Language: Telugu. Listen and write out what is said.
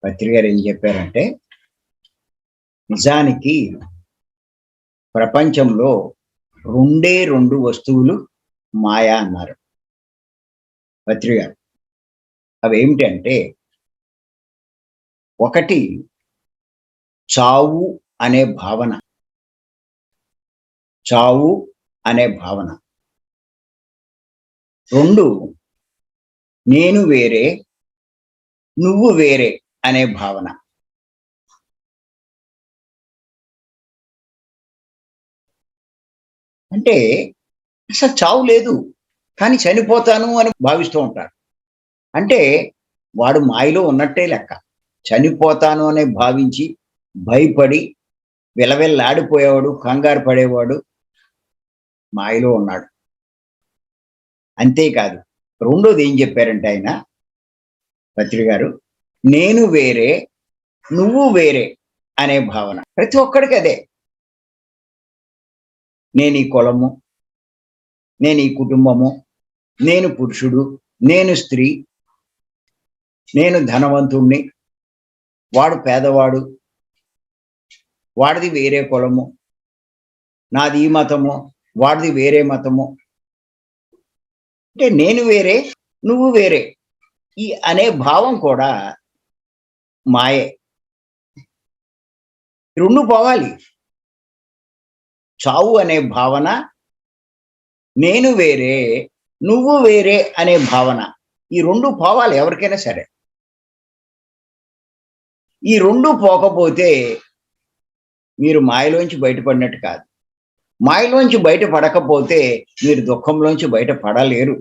పత్రి గారు ఏం చెప్పారంటే, నిజానికి ప్రపంచంలో రెండే రెండు వస్తువులు మాయ అన్నారు పత్రి గారు. అవేమిటంటే, ఒకటి చావు అనే భావన. చావు అనే భావన. 2 నేను వేరే, నువ్వు వేరే అనే భావన. అంటే అసలు చావు లేదు, కానీ చనిపోతాను అని భావిస్తూ ఉంటారు. అంటే వాడు మాయలో ఉన్నట్టే లెక్క. చనిపోతాను అనే భావించి, భయపడి, విలవిల్లాడిపోయేవాడు, కంగారు పడేవాడు మాయలో ఉన్నాడు. అంతేకాదు, రెండోది ఏం చెప్పారంటే ఆయన పత్రి గారు, నేను వేరే, నువ్వు వేరే అనే భావన. ప్రతి ఒక్కడికి అదే. నేను ఈ కులము, నేను ఈ కుటుంబము, నేను పురుషుడు, నేను స్త్రీ, నేను ధనవంతుణ్ణి, వాడు పేదవాడు, వాడిది వేరే కులము, నాది ఈ మతము, వాడిది వేరే మతము. అంటే నేను వేరే, నువ్వు వేరే అనే భావం కూడా మాయే. రెండు పోవాలి. చావు అనే భావన, నేను వేరే, నువ్వు వేరే అనే భావన, ఈ రెండు పోవాలి ఎవరికైనా సరే. ఈ రెండు పోకపోతే మీరు మాయలోంచి బయటపడినట్టు కాదు. మాయలోంచి బయటపడకపోతే మీరు దుఃఖంలోంచి బయటపడలేరు.